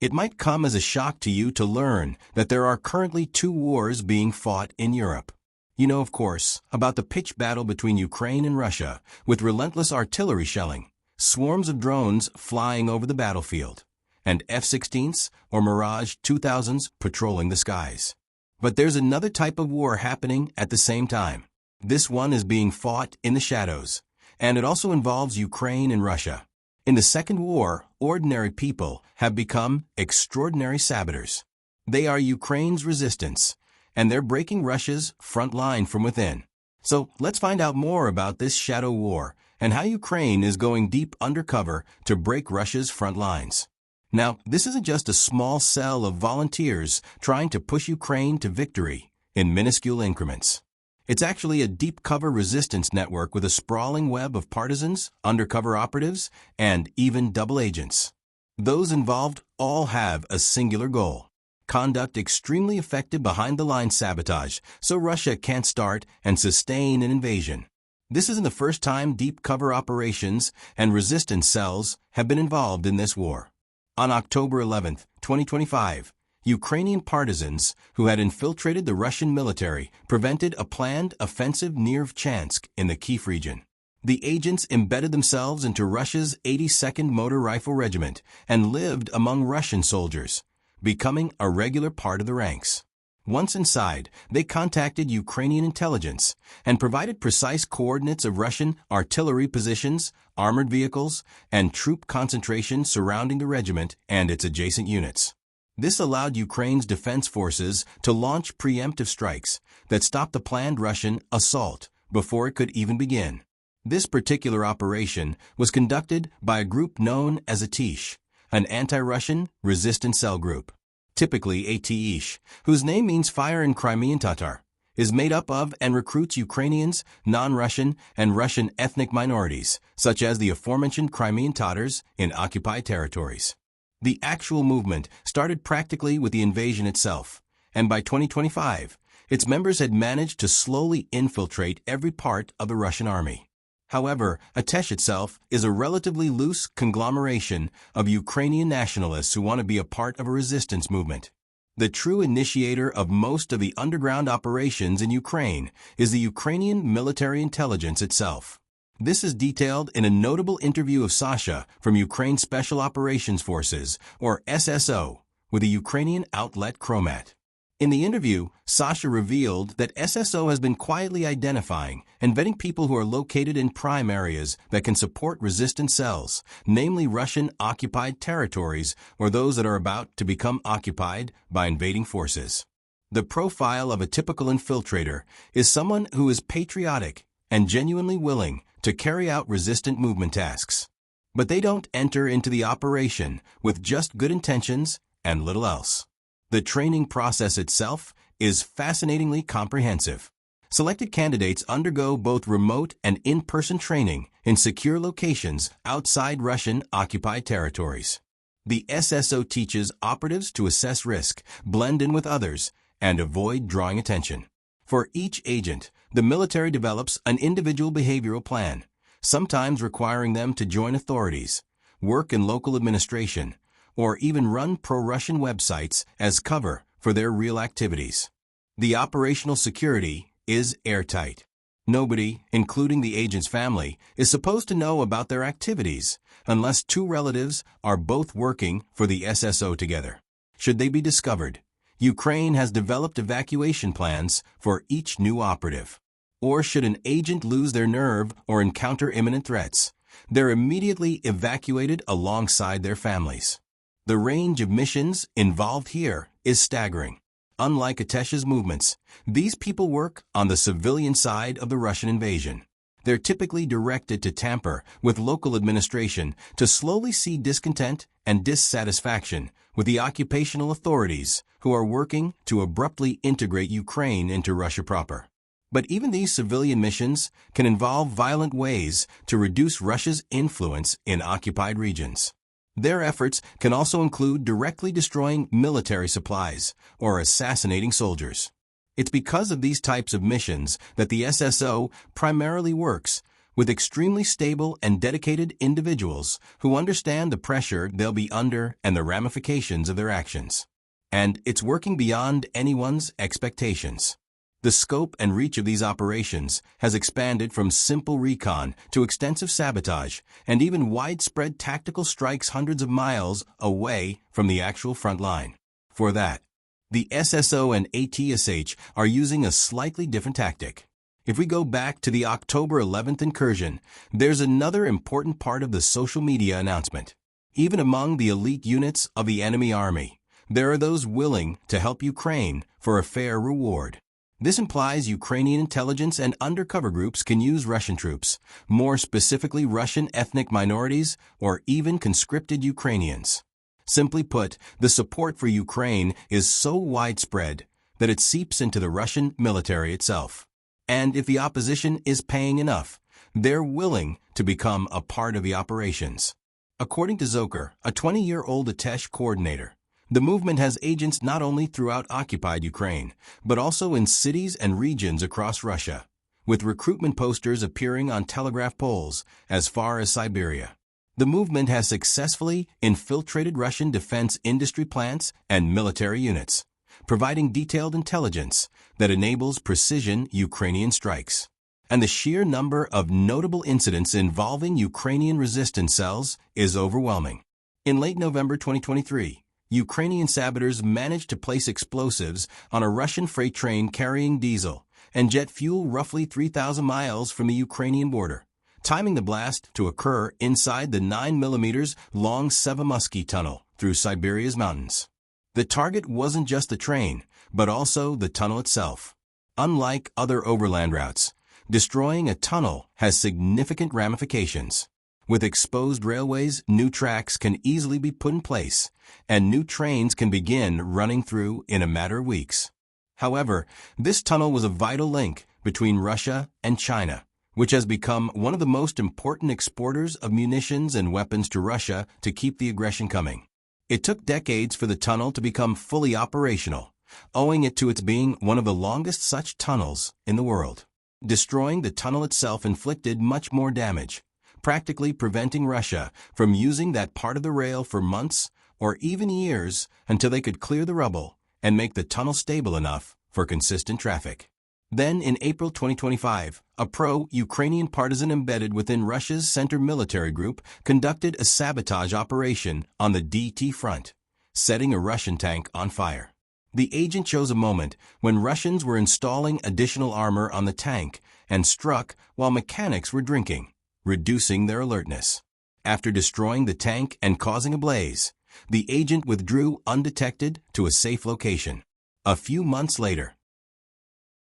It might come as a shock to you to learn that there are currently two wars being fought in Europe. You know, of course, about the pitched battle between Ukraine and Russia, with relentless artillery shelling, swarms of drones flying over the battlefield, and F-16s or Mirage 2000s patrolling the skies. But there's another type of war happening at the same time. This one is being fought in the shadows, and it also involves Ukraine and Russia. In the Second War, ordinary people have become extraordinary saboteurs. They are Ukraine's resistance, and they're breaking Russia's front line from within. So let's find out more about this shadow war and how Ukraine is going deep undercover to break Russia's front lines. Now, this isn't just a small cell of volunteers trying to push Ukraine to victory in minuscule increments. It's actually a deep cover resistance network with a sprawling web of partisans, undercover operatives, and even double agents. Those involved all have a singular goal: conduct extremely effective behind-the-line sabotage so Russia can't start and sustain an invasion. This isn't the first time deep cover operations and resistance cells have been involved in this war. On October 11, 2025, Ukrainian partisans who had infiltrated the Russian military prevented a planned offensive near Vchansk in the Kiev region. The agents embedded themselves into Russia's 82nd Motor Rifle Regiment and lived among Russian soldiers, becoming a regular part of the ranks. Once inside, they contacted Ukrainian intelligence and provided precise coordinates of Russian artillery positions, armored vehicles, and troop concentration surrounding the regiment and its adjacent units. This allowed Ukraine's defense forces to launch preemptive strikes that stopped the planned Russian assault before it could even begin. This particular operation was conducted by a group known as Atish, an anti-Russian resistance cell group. Typically, Atish, whose name means fire in Crimean Tatar, is made up of and recruits Ukrainians, non-Russian, and Russian ethnic minorities, such as the aforementioned Crimean Tatars in occupied territories. The actual movement started practically with the invasion itself, and by 2025, its members had managed to slowly infiltrate every part of the Russian army. However, Atish itself is a relatively loose conglomeration of Ukrainian nationalists who want to be a part of a resistance movement. The true initiator of most of the underground operations in Ukraine is the Ukrainian military intelligence itself. This is detailed in a notable interview of Sasha from Ukraine Special Operations Forces, or SSO, with the Ukrainian outlet Chromat. In the interview, Sasha revealed that SSO has been quietly identifying and vetting people who are located in prime areas that can support resistance cells, namely Russian-occupied territories or those that are about to become occupied by invading forces. The profile of a typical infiltrator is someone who is patriotic and genuinely willing to carry out resistant movement tasks. But they don't enter into the operation with just good intentions and little else. The training process itself is fascinatingly comprehensive. Selected candidates undergo both remote and in-person training in secure locations outside Russian-occupied territories. The SSO teaches operatives to assess risk, blend in with others, and avoid drawing attention. For each agent, the military develops an individual behavioral plan, sometimes requiring them to join authorities, work in local administration, or even run pro-Russian websites as cover for their real activities. The operational security is airtight. Nobody, including the agent's family, is supposed to know about their activities unless two relatives are both working for the SSO together. Should they be discovered, Ukraine has developed evacuation plans for each new operative. Or should an agent lose their nerve or encounter imminent threats, they're immediately evacuated alongside their families. The range of missions involved here is staggering. Unlike Atish's movements, these people work on the civilian side of the Russian invasion. They're typically directed to tamper with local administration to slowly see discontent and dissatisfaction with the occupational authorities who are working to abruptly integrate Ukraine into Russia proper. But even these civilian missions can involve violent ways to reduce Russia's influence in occupied regions. Their efforts can also include directly destroying military supplies or assassinating soldiers. It's because of these types of missions that the SSO primarily works with extremely stable and dedicated individuals who understand the pressure they'll be under and the ramifications of their actions. And it's working beyond anyone's expectations. The scope and reach of these operations has expanded from simple recon to extensive sabotage and even widespread tactical strikes hundreds of miles away from the actual front line. For that, the SSO and ATSH are using a slightly different tactic. If we go back to the October 11th incursion, there's another important part of the social media announcement. Even among the elite units of the enemy army, there are those willing to help Ukraine for a fair reward. This implies Ukrainian intelligence and undercover groups can use Russian troops, more specifically Russian ethnic minorities or even conscripted Ukrainians. Simply put, the support for Ukraine is so widespread that it seeps into the Russian military itself. And if the opposition is paying enough, they're willing to become a part of the operations. According to Zoker, a 20-year-old Atesh coordinator, the movement has agents not only throughout occupied Ukraine, but also in cities and regions across Russia, with recruitment posters appearing on telegraph poles as far as Siberia. The movement has successfully infiltrated Russian defense industry plants and military units, providing detailed intelligence that enables precision Ukrainian strikes. And the sheer number of notable incidents involving Ukrainian resistance cells is overwhelming. In late November 2023, Ukrainian saboteurs managed to place explosives on a Russian freight train carrying diesel and jet fuel roughly 3,000 miles from the Ukrainian border, timing the blast to occur inside the 9mm long Sevemusky tunnel through Siberia's mountains. The target wasn't just the train, but also the tunnel itself. Unlike other overland routes, destroying a tunnel has significant ramifications. With exposed railways, new tracks can easily be put in place, and new trains can begin running through in a matter of weeks. However, this tunnel was a vital link between Russia and China, which has become one of the most important exporters of munitions and weapons to Russia to keep the aggression coming. It took decades for the tunnel to become fully operational, owing it to its being one of the longest such tunnels in the world. Destroying the tunnel itself inflicted much more damage, practically preventing Russia from using that part of the rail for months or even years until they could clear the rubble and make the tunnel stable enough for consistent traffic. Then, in April 2025, a pro-Ukrainian partisan embedded within Russia's center military group conducted a sabotage operation on the DT front, setting a Russian tank on fire. The agent chose a moment when Russians were installing additional armor on the tank and struck while mechanics were drinking, reducing their alertness. After destroying the tank and causing a blaze, the agent withdrew undetected to a safe location. A few months later,